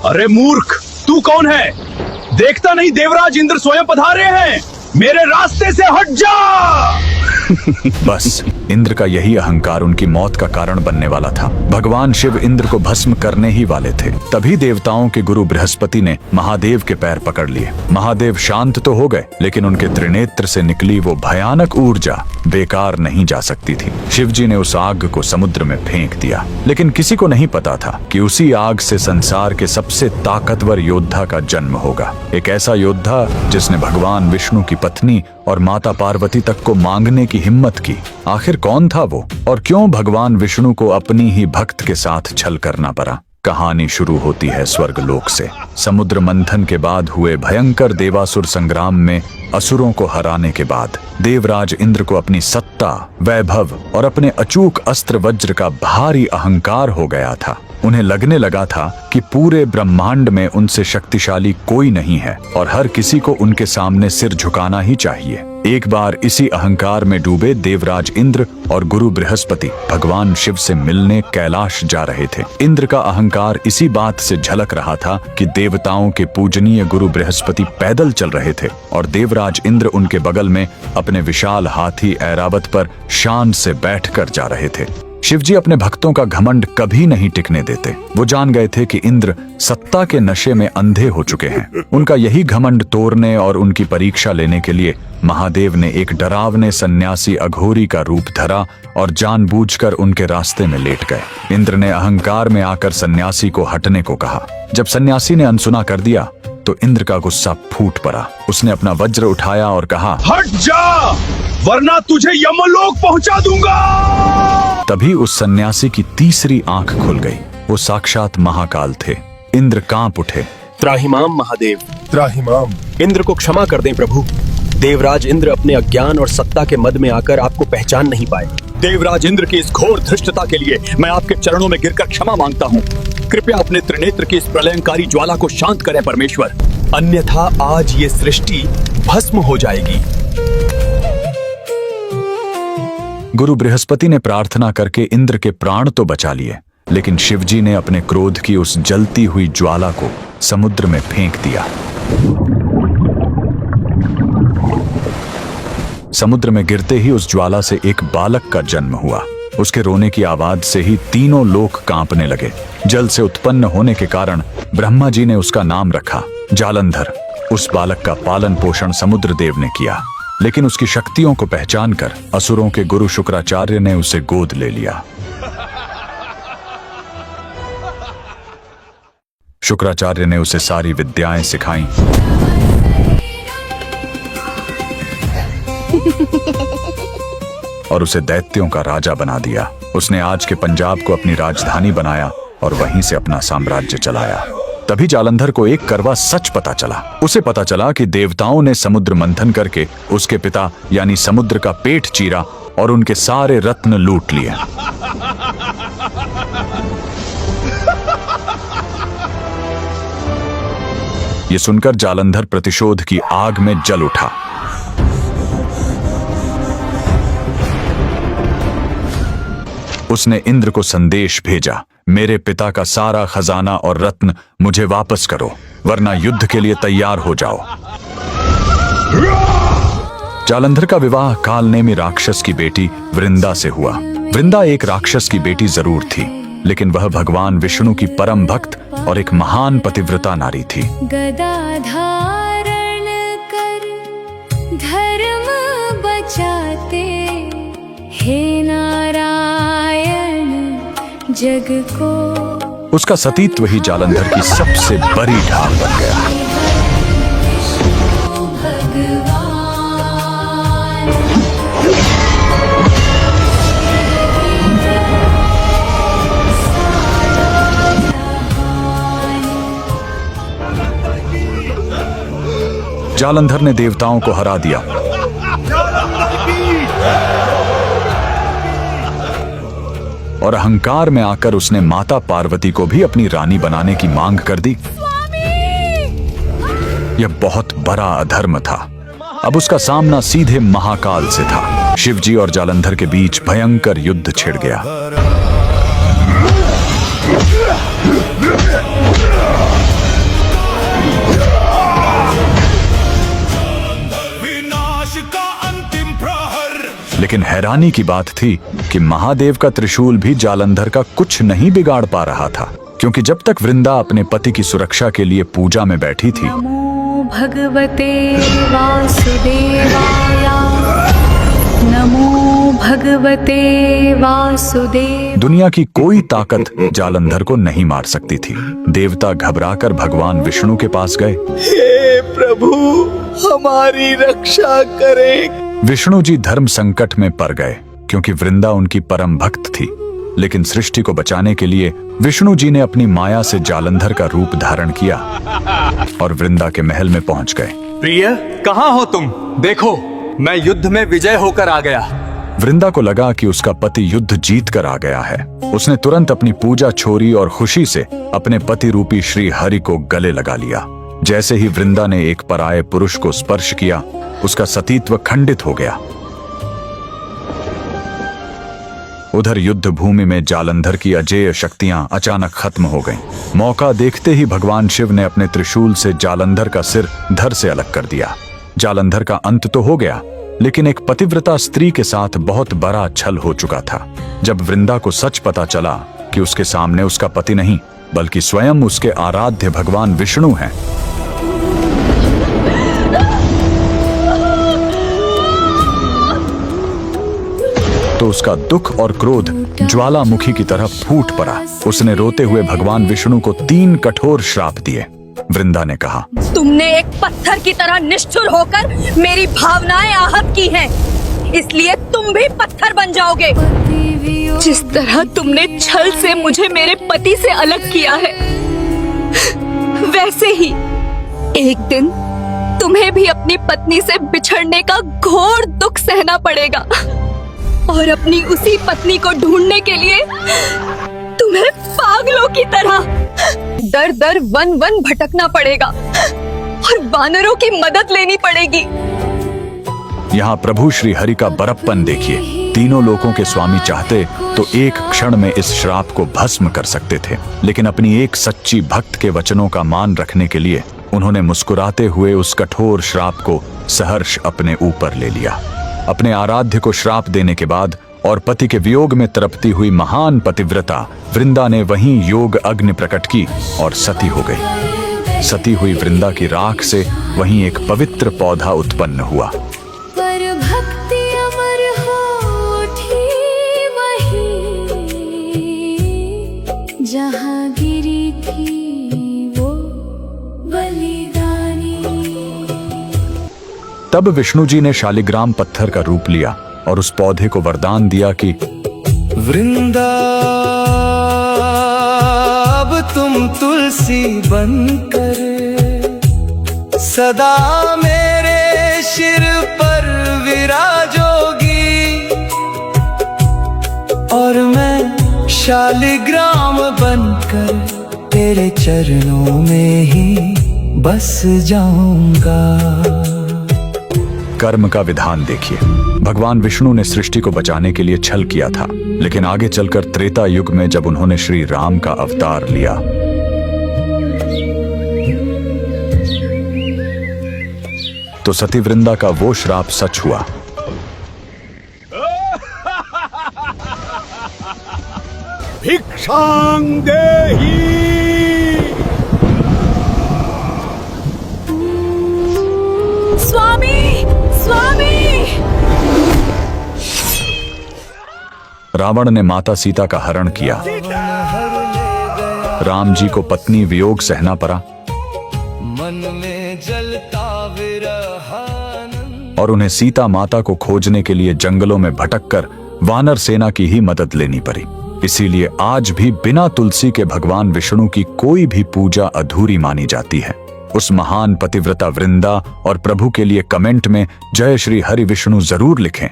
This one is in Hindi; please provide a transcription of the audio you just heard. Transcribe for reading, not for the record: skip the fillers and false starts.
अरे मूर्ख, तू कौन है? देखता नहीं देवराज इंद्र स्वयं पधारे हैं। मेरे रास्ते से हट जा। बस इंद्र का यही अहंकार उनकी मौत का कारण बनने वाला था। भगवान शिव इंद्र को भस्म करने ही वाले थे। तभी देवताओं के गुरु बृहस्पति ने महादेव के पैर पकड़ लिए। महादेव शांत तो हो गए, लेकिन उनके त्रिनेत्र से निकली वो भयानक ऊर्जा बेकार नहीं जा सकती थी। शिवजी ने उस आग को समुद्र में फेंक दिया, लेकिन किसी को नहीं पता था कि उसी आग से संसार के सबसे ताकतवर योद्धा का जन्म होगा। एक ऐसा योद्धा जिसने भगवान विष्णु की पत्नी और माता पार्वती तक को मांगने की हिम्मत की। आखिर कौन था वो, और क्यों भगवान विष्णु को अपनी ही भक्त के साथ छल करना पड़ा? कहानी शुरू होती है स्वर्गलोक से। समुद्र मंथन के बाद हुए भयंकर देवासुर संग्राम में असुरों को हराने के बाद देवराज इंद्र को अपनी सत्ता, वैभव और अपने अचूक अस्त्र वज्र का भारी अहंकार हो गया था। उन्हें लगने लगा था कि पूरे ब्रह्मांड में उनसे शक्तिशाली कोई नहीं है और हर किसी को उनके सामने सिर झुकाना ही चाहिए। एक बार इसी अहंकार में डूबे देवराज इंद्र और गुरु बृहस्पति भगवान शिव से मिलने कैलाश जा रहे थे। इंद्र का अहंकार इसी बात से झलक रहा था कि देवताओं के पूजनीय गुरु बृहस्पति पैदल चल रहे थे और देवराज इंद्र उनके बगल में अपने विशाल हाथी ऐरावत पर शान से बैठकर जा रहे थे। शिवजी अपने भक्तों का घमंड कभी नहीं टिकने देते। वो जान गए थे कि इंद्र सत्ता के नशे में अंधे हो चुके हैं। उनका यही घमंड तोड़ने और उनकी परीक्षा लेने के लिए महादेव ने एक डरावने सन्यासी अघोरी का रूप धरा और जानबूझकर उनके रास्ते में लेट गए। इंद्र ने अहंकार में आकर सन्यासी को हटने को कहा। जब सन्यासी ने अनसुना कर दिया तो इंद्र का गुस्सा फूट पड़ा। उसने अपना वज्र उठाया और कहा, हट जा, वरना तुझे यमलोक पहुंचा दूंगा। तभी उस सन्यासी की तीसरी आंख खुल गई। वो साक्षात महाकाल थे। इंद्र कांप उठे। त्राहिमाम महादेव, त्राहिमाम। इंद्र को क्षमा कर दें प्रभु। देवराज इंद्र अपने अज्ञान और सत्ता के मद में आकर आपको पहचान नहीं पाए। देवराज इंद्र की इस घोर धृष्टता के लिए मैं आपके चरणों में गिरकर क्षमा मांगता हूँ। कृपया अपने त्रिनेत्र की इस प्रलयंकारी ज्वाला को शांत करें परमेश्वर, अन्यथा आज ये सृष्टि भस्म हो जाएगी। गुरु बृहस्पति ने प्रार्थना करके इंद्र के प्राण तो बचा लिए, लेकिन शिवजी ने अपने क्रोध की उस जलती हुई ज्वाला को समुद्र में फेंक दिया। समुद्र में गिरते ही उस ज्वाला से एक बालक का जन्म हुआ। उसके रोने की आवाज से ही तीनों लोक कांपने लगे। जल से उत्पन्न होने के कारण ब्रह्मा जी ने उसका नाम रखा जालंधर। उस बालक का पालन पोषण समुद्र देव ने किया, लेकिन उसकी शक्तियों को पहचान कर असुरों के गुरु शुक्राचार्य ने उसे गोद ले लिया। शुक्राचार्य ने उसे सारी विद्याएं सिखाई और उसे दैत्यों का राजा बना दिया। उसने आज के पंजाब को अपनी राजधानी बनाया और वहीं से अपना साम्राज्य चलाया। तभी जालंधर को एक करवा सच पता चला। उसे पता चला कि देवताओं ने समुद्र मंथन करके उसके पिता यानी समुद्र का पेट चीरा और उनके सारे रत्न लूट लिए। ये सुनकर जालंधर प्रतिशोध की आग में जल उठा। उसने इंद्र को संदेश भेजा, मेरे पिता का सारा खजाना और रत्न मुझे वापस करो, वरना युद्ध के लिए तैयार हो जाओ। जालंधर का विवाह कालनेमी राक्षस की बेटी वृंदा से हुआ। वृंदा एक राक्षस की बेटी जरूर थी, लेकिन वह भगवान विष्णु की परम भक्त और एक महान पतिव्रता नारी थी। गदा धारण कर धर्म बचाते, हे नारायण जग को। उसका सतीत्व ही जालंधर की सबसे बड़ी ढाल बन गया। जालंधर ने देवताओं को हरा दिया और अहंकार में आकर उसने माता पार्वती को भी अपनी रानी बनाने की मांग कर दी। यह बहुत बड़ा अधर्म था। अब उसका सामना सीधे महाकाल से था। शिवजी और जालंधर के बीच भयंकर युद्ध छिड़ गया। लेकिन हैरानी की बात थी कि महादेव का त्रिशूल भी जालंधर का कुछ नहीं बिगाड़ पा रहा था, क्योंकि जब तक वृंदा अपने पति की सुरक्षा के लिए पूजा में बैठी थी, नमो भगवते वासुदेवाय, नमो भगवते वासुदेव। दुनिया की कोई ताकत जालंधर को नहीं मार सकती थी। देवता घबराकर भगवान विष्णु के पास गए। हे प्रभु, हमारी रक्षा करें। विष्णु जी धर्म संकट में पड़ गए, क्योंकि वृंदा उनकी परम भक्त थी। लेकिन सृष्टि को बचाने के लिए विष्णु जी ने अपनी माया से जालंधर का रूप धारण किया और वृंदा के महल में पहुंच गए। प्रिय, कहाँ हो तुम? देखो, मैं युद्ध में विजय होकर आ गया। वृंदा को लगा कि उसका पति युद्ध जीत कर आ गया है। उसने तुरंत अपनी पूजा छोड़ी और खुशी से अपने पति रूपी श्री हरि को गले लगा लिया। जैसे ही वृंदा ने एक पराये पुरुष को स्पर्श किया, उसका सतीत्व खंडित हो गया। उधर युद्ध भूमि में जालंधर की अजेय शक्तियां अचानक खत्म हो गईं। मौका देखते ही भगवान शिव ने अपने त्रिशूल से जालंधर का सिर धड़ से अलग कर दिया। जालंधर का अंत तो हो गया, लेकिन एक पतिव्रता स्त्री के साथ बहुत बड़ा छल हो चुका था। जब वृंदा को सच पता चला कि उसके सामने उसका पति नहीं, बल्कि स्वयं उसके आराध्य भगवान विष्णु हैं, तो उसका दुख और क्रोध ज्वालामुखी की तरह फूट पड़ा। उसने रोते हुए भगवान विष्णु को 3 कठोर श्राप दिए। वृंदा ने कहा, तुमने एक पत्थर की तरह निष्ठुर होकर मेरी भावनाएं आहत की हैं, इसलिए तुम भी पत्थर बन जाओगे। जिस तरह तुमने छल से मुझे मेरे पति से अलग किया है, वैसे ही एक दिन तुम्हें भी अपनी पत्नी से बिछड़ने का घोर दुख सहना पड़ेगा और अपनी उसी पत्नी को ढूंढने के लिए तुम्हें पागलों की तरह दर दर वन वन भटकना पड़ेगा और वानरों की मदद लेनी पड़ेगी। यहाँ प्रभु श्री हरि का बड़प्पन देखिए। तीनों लोकों के स्वामी चाहते तो एक क्षण में इस श्राप को भस्म कर सकते थे, लेकिन अपनी एक सच्ची भक्त के वचनों का मान रखने के लिए उन्होंने मुस्कुराते हुए उस कठोर श्राप को सहर्ष अपने ऊपर ले लिया। अपने आराध्य को श्राप देने के बाद और पति के वियोग में तड़पती हुई महान पतिव्रता वृंदा ने वहीं योग अग्नि प्रकट की और सती हो गई। सती हुई वृंदा की राख से वहीं एक पवित्र पौधा उत्पन्न हुआ। पर भक्ति अमर होठी वहीं, जहाँ गिरी थी वो बलिदानी। तब विष्णु जी ने शालिग्राम पत्थर का रूप लिया और उस पौधे को वरदान दिया कि वृंदा, अब तुम तुलसी बनकर सदा मेरे सिर पर विराजोगी और मैं शालिग्राम बनकर तेरे चरणों में ही बस जाऊंगा। कर्म का विधान देखिए। भगवान विष्णु ने सृष्टि को बचाने के लिए छल किया था, लेकिन आगे चलकर त्रेता युग में जब उन्होंने श्री राम का अवतार लिया, तो सती वृंदा का वो श्राप सच हुआ। भिक्षां देहि। स्वामी, स्वामी! रावण ने माता सीता का हरण किया। राम जी को पत्नी वियोग सहना पड़ा मन में जलता विरह और उन्हें सीता माता को खोजने के लिए जंगलों में भटककर वानर सेना की ही मदद लेनी पड़ी। इसीलिए आज भी बिना तुलसी के भगवान विष्णु की कोई भी पूजा अधूरी मानी जाती है। उस महान पतिव्रता वृंदा और प्रभु के लिए कमेंट में जय श्री हरि विष्णु जरूर लिखें।